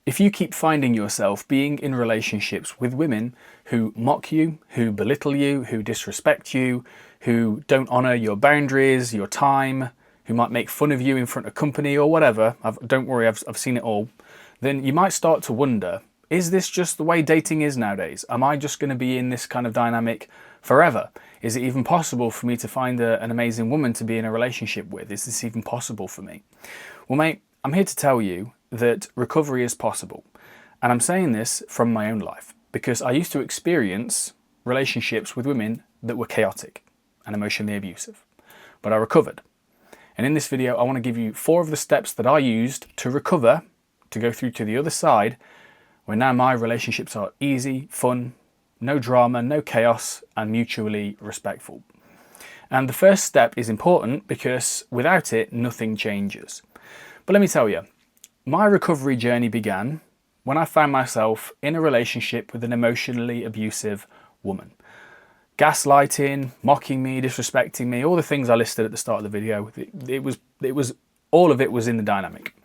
If you keep finding yourself being in relationships with women who mock you, who belittle you, who disrespect you, who don't honour your boundaries, your time, who might make fun of you in front of company or whatever, don't worry, I've seen it all, then you might start to wonder, is this just the way dating is nowadays? Am I just going to be in this kind of dynamic forever? Is it even possible for me to find an amazing woman to be in a relationship with? Is this even possible for me? Well, mate, I'm here to tell you that recovery is possible. And I'm saying this from my own life because I used to experience relationships with women that were chaotic and emotionally abusive, but I recovered. And in this video, I want to give you 4 of the steps that I used to recover, to go through to the other side, where now my relationships are easy, fun, no drama, no chaos, and mutually respectful. And the first step is important because without it, nothing changes. But let me tell you, my recovery journey began when I found myself in a relationship with an emotionally abusive woman. Gaslighting, mocking me, disrespecting me, all the things I listed at the start of the video, all of it was in the dynamic.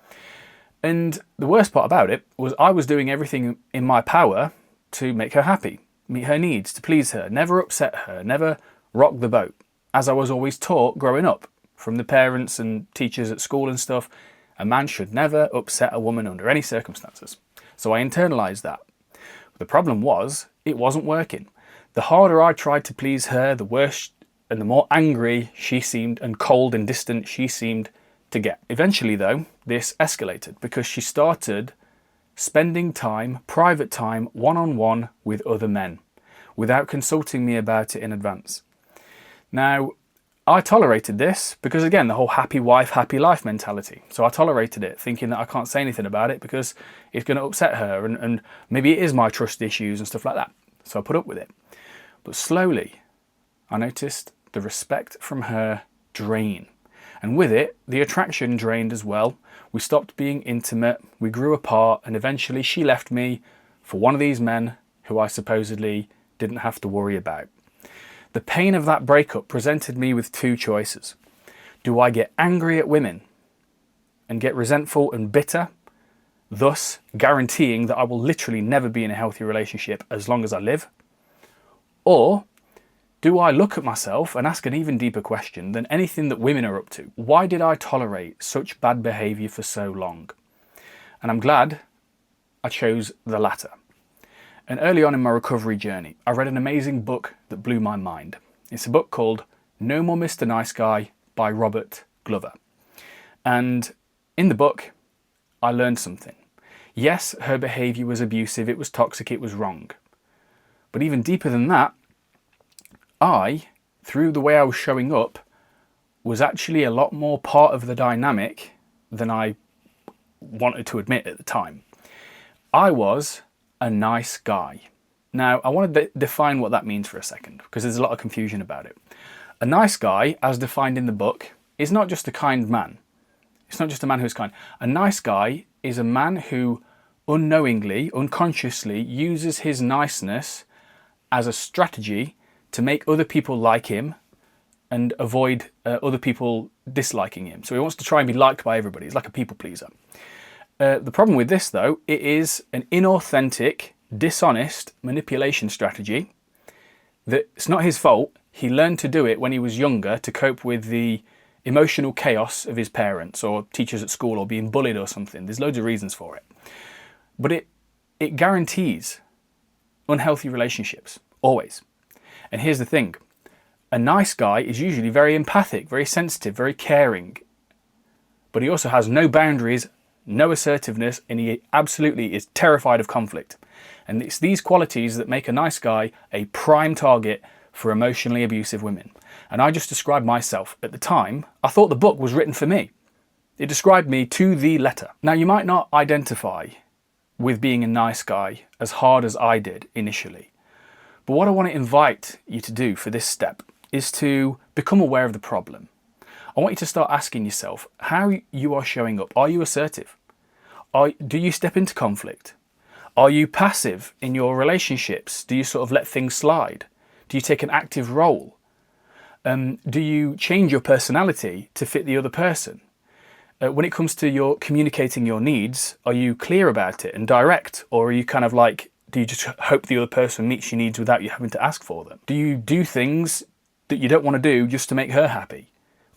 And the worst part about it was I was doing everything in my power to make her happy, meet her needs, to please her, never upset her, never rock the boat, as I was always taught growing up from the parents and teachers at school and stuff. A man should never upset a woman under any circumstances. So I internalized that. The problem was, it wasn't working. The harder I tried to please her, the worse and the more angry she seemed and cold and distant she seemed to get. Eventually though, this escalated because she started spending time, private time, one-on-one with other men without consulting me about it in advance. Now, I tolerated this because, again, the whole happy wife, happy life mentality. So I tolerated it, thinking that I can't say anything about it because it's going to upset her and maybe it is my trust issues and stuff like that. So I put up with it. But slowly, I noticed the respect from her drain. And with it, the attraction drained as well. We stopped being intimate, we grew apart, and eventually she left me for one of these men who I supposedly didn't have to worry about. The pain of that breakup presented me with 2 choices. Do I get angry at women and get resentful and bitter, thus guaranteeing that I will literally never be in a healthy relationship as long as I live? Or do I look at myself and ask an even deeper question than anything that women are up to? Why did I tolerate such bad behaviour for so long? And I'm glad I chose the latter. And early on in my recovery journey, I read an amazing book that blew my mind. It's a book called No More Mr. Nice Guy by Robert Glover. And in the book, I learned something. Yes, her behaviour was abusive, it was toxic, it was wrong. But even deeper than that, I, through the way I was showing up, was actually a lot more part of the dynamic than I wanted to admit at the time. I was a nice guy. Now, I want to define what that means for a second, because there's a lot of confusion about it. A nice guy, as defined in the book, is not just a kind man. It's not just a man who's kind. A nice guy is a man who unknowingly, unconsciously uses his niceness as a strategy to make other people like him and avoid other people disliking him. So he wants to try and be liked by everybody. He's like a people pleaser. The problem with this, though, it is an inauthentic, dishonest manipulation strategy that it's not his fault. He learned to do it when he was younger to cope with the emotional chaos of his parents or teachers at school or being bullied or something. There's loads of reasons for it. But it guarantees unhealthy relationships, always. And here's the thing. A nice guy is usually very empathic, very sensitive, very caring. But he also has no boundaries, no assertiveness, and he absolutely is terrified of conflict. And it's these qualities that make a nice guy a prime target for emotionally abusive women. And I just described myself. At the time, I thought the book was written for me. It described me to the letter. Now, you might not identify with being a nice guy as hard as I did initially. But what I want to invite you to do for this step is to become aware of the problem. I want you to start asking yourself how you are showing up. Are you assertive? Do you step into conflict? Are you passive in your relationships? Do you sort of let things slide? Do you take an active role? Do you change your personality to fit the other person? When it comes to your communicating your needs, are you clear about it and direct? Or are you kind of like, do you just hope the other person meets your needs without you having to ask for them? Do you do things that you don't want to do just to make her happy?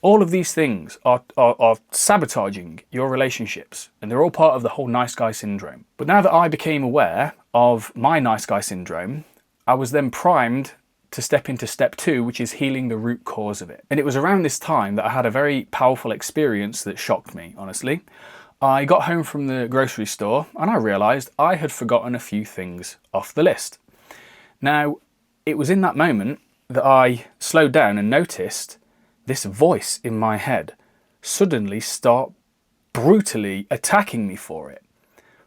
All of these things are sabotaging your relationships, and they're all part of the whole nice guy syndrome. But now that I became aware of my nice guy syndrome, I was then primed to step into step 2, which is healing the root cause of it. And it was around this time that I had a very powerful experience that shocked me, honestly. I got home from the grocery store and I realised I had forgotten a few things off the list. Now, it was in that moment that I slowed down and noticed this voice in my head suddenly start brutally attacking me for it.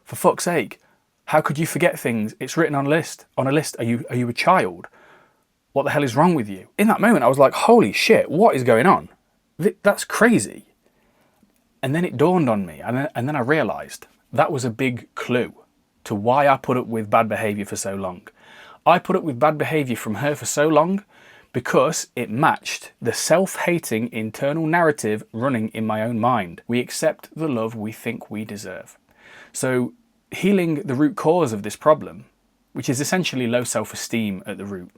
For fuck's sake, how could you forget things? It's written on a list. Are you a child? What the hell is wrong with you? In that moment, I was like, holy shit, what is going on? That's crazy. And then it dawned on me, and then I realised that was a big clue to why I put up with bad behaviour for so long. I put up with bad behaviour from her for so long because it matched the self-hating internal narrative running in my own mind. We accept the love we think we deserve. So healing the root cause of this problem, which is essentially low self-esteem at the root,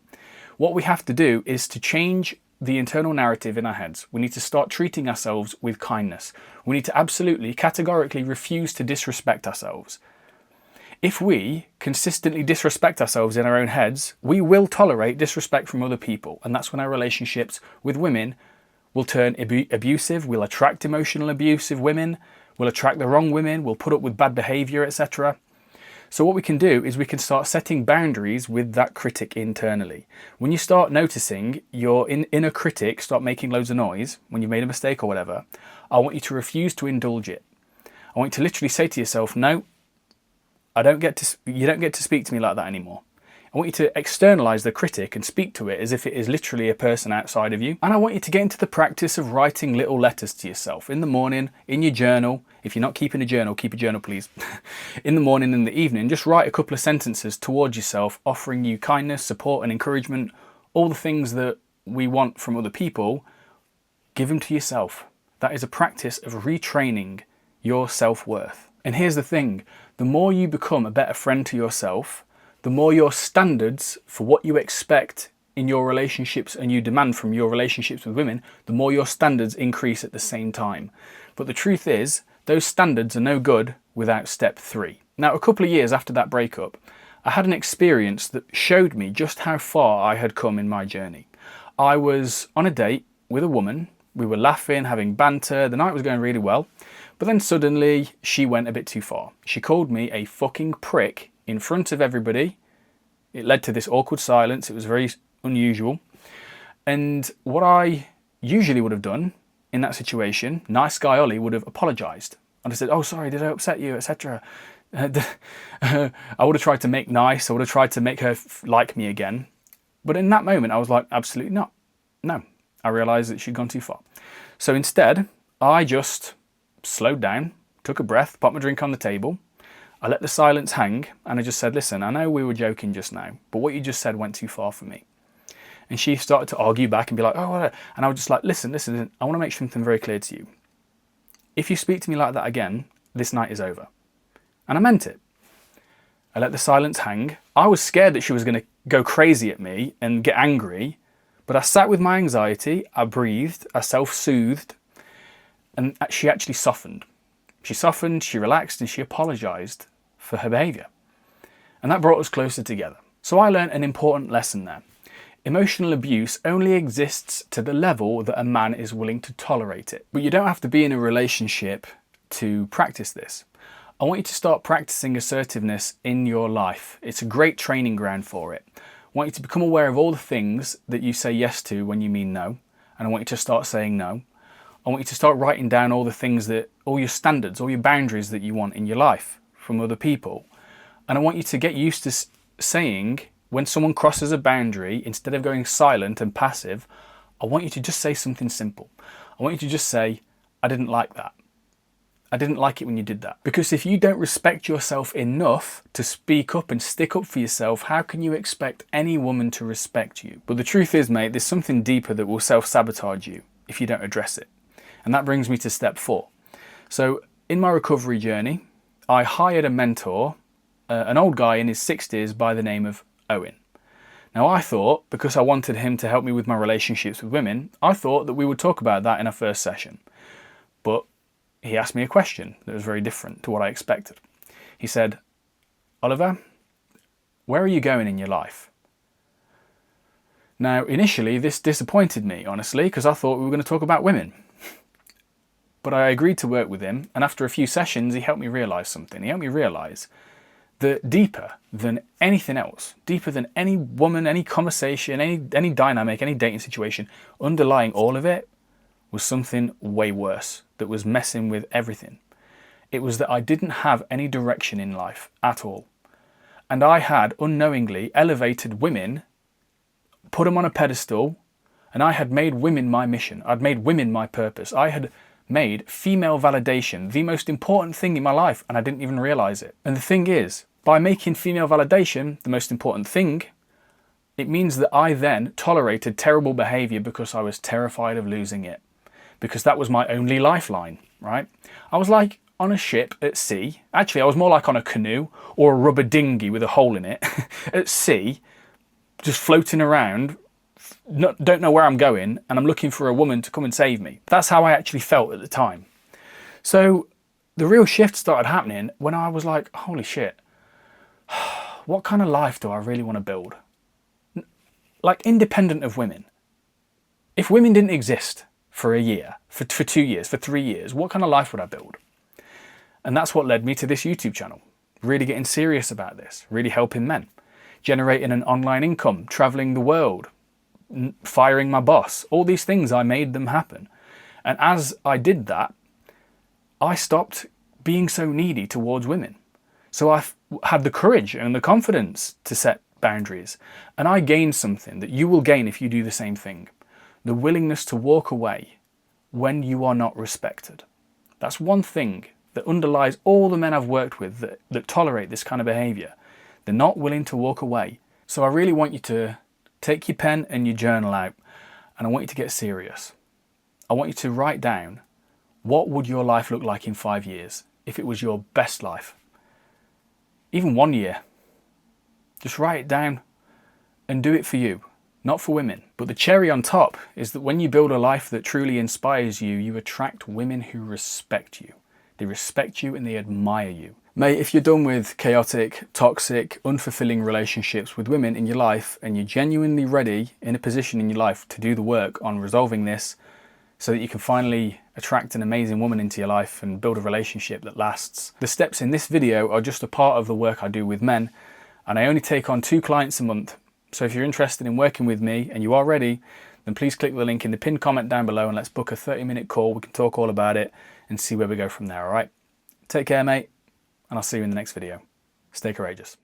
what we have to do is to change the internal narrative in our heads. We need to start treating ourselves with kindness. We need to absolutely, categorically refuse to disrespect ourselves. If we consistently disrespect ourselves in our own heads, we will tolerate disrespect from other people. And that's when our relationships with women will turn abusive. We'll attract emotional abusive women. We'll attract the wrong women. We'll put up with bad behavior, etc. So what we can do is we can start setting boundaries with that critic internally. When you start noticing your inner critic start making loads of noise when you've made a mistake or whatever, I want you to refuse to indulge it. I want you to literally say to yourself, no, you don't get to speak to me like that anymore. I want you to externalize the critic and speak to it as if it is literally a person outside of you. And I want you to get into the practice of writing little letters to yourself in the morning, in your journal. If you're not keeping a journal, keep a journal, please. In the morning and the evening, just write a couple of sentences towards yourself, offering you kindness, support and encouragement. All the things that we want from other people, give them to yourself. That is a practice of retraining your self-worth. And here's the thing, the more you become a better friend to yourself, the more your standards for what you expect in your relationships and you demand from your relationships with women, the more your standards increase at the same time. But the truth is, those standards are no good without step 3. Now, a couple of years after that breakup, I had an experience that showed me just how far I had come in my journey. I was on a date with a woman. We were laughing, having banter. The night was going really well. But then suddenly she went a bit too far. She called me a fucking prick in front of everybody. It led to this awkward silence. It was very unusual. And what I usually would have done in that situation, nice guy Ollie would have apologised. I'd have said, oh, sorry, did I upset you, etc. I would have tried to make nice. I would have tried to make her like me again. But in that moment, I was like, absolutely not. No. I realised that she'd gone too far. So instead, I just slowed down, took a breath, popped my drink on the table. I let the silence hang and I just said, listen, I know we were joking just now, but what you just said went too far for me. And she started to argue back and be like, oh, what? And I was just like, listen, I want to make something very clear to you. If you speak to me like that again, this night is over. And I meant it. I let the silence hang. I was scared that she was going to go crazy at me and get angry, but I sat with my anxiety, I breathed, I self-soothed, and she actually softened. She softened, she relaxed, and she apologised for her behaviour. And that brought us closer together. So I learned an important lesson there. Emotional abuse only exists to the level that a man is willing to tolerate it. But you don't have to be in a relationship to practice this. I want you to start practicing assertiveness in your life. It's a great training ground for it. I want you to become aware of all the things that you say yes to when you mean no. And I want you to start saying no. I want you to start writing down all the things all your standards, all your boundaries that you want in your life from other people. And I want you to get used to saying, when someone crosses a boundary, instead of going silent and passive, I want you to just say something simple. I want you to just say, I didn't like that. I didn't like it when you did that. Because if you don't respect yourself enough to speak up and stick up for yourself, how can you expect any woman to respect you? But the truth is, mate, there's something deeper that will self-sabotage you if you don't address it. And that brings me to step 4. So in my recovery journey, I hired a mentor, an old guy in his 60s by the name of Owen. Now I thought, because I wanted him to help me with my relationships with women, I thought that we would talk about that in our first session. But he asked me a question that was very different to what I expected. He said, "Oliver, where are you going in your life?" Now, initially, this disappointed me, honestly, because I thought we were going to talk about women. But I agreed to work with him, and after a few sessions, he helped me realise something. He helped me realise that deeper than anything else, deeper than any woman, any conversation, any dynamic, any dating situation, underlying all of it was something way worse that was messing with everything. It was that I didn't have any direction in life at all. And I had unknowingly elevated women, put them on a pedestal, and I had made women my mission. I'd made women my purpose. I had made female validation the most important thing in my life, and I didn't even realise it. And the thing is, by making female validation the most important thing, it means that I then tolerated terrible behaviour because I was terrified of losing it. Because that was my only lifeline, right? I was like on a ship at sea. Actually, I was more like on a canoe or a rubber dinghy with a hole in it at sea, just floating around, don't know where I'm going, and I'm looking for a woman to come and save me. That's how I actually felt at the time. So the real shift started happening when I was like, holy shit, what kind of life do I really want to build? Like, independent of women. If women didn't exist for a year, for 2 years, for 3 years, what kind of life would I build? And that's what led me to this YouTube channel. Really getting serious about this, really helping men. Generating an online income, traveling the world, firing my boss. All these things, I made them happen. And as I did that, I stopped being so needy towards women. So I had the courage and the confidence to set boundaries. And I gained something that you will gain if you do the same thing. The willingness to walk away when you are not respected. That's one thing that underlies all the men I've worked with that tolerate this kind of behaviour. They're not willing to walk away. So I really want you to take your pen and your journal out, and I want you to get serious. I want you to write down, what would your life look like in 5 years if it was your best life? Even 1 year. Just write it down and do it for you, not for women. But the cherry on top is that when you build a life that truly inspires you, you attract women who respect you. They respect you and they admire you. Mate, if you're done with chaotic, toxic, unfulfilling relationships with women in your life, and you're genuinely ready in a position in your life to do the work on resolving this so that you can finally attract an amazing woman into your life and build a relationship that lasts, the steps in this video are just a part of the work I do with men, and I only take on 2 clients a month. So if you're interested in working with me and you are ready, then please click the link in the pinned comment down below and let's book a 30-minute call. We can talk all about it and see where we go from there, all right? Take care, mate, and I'll see you in the next video. Stay courageous.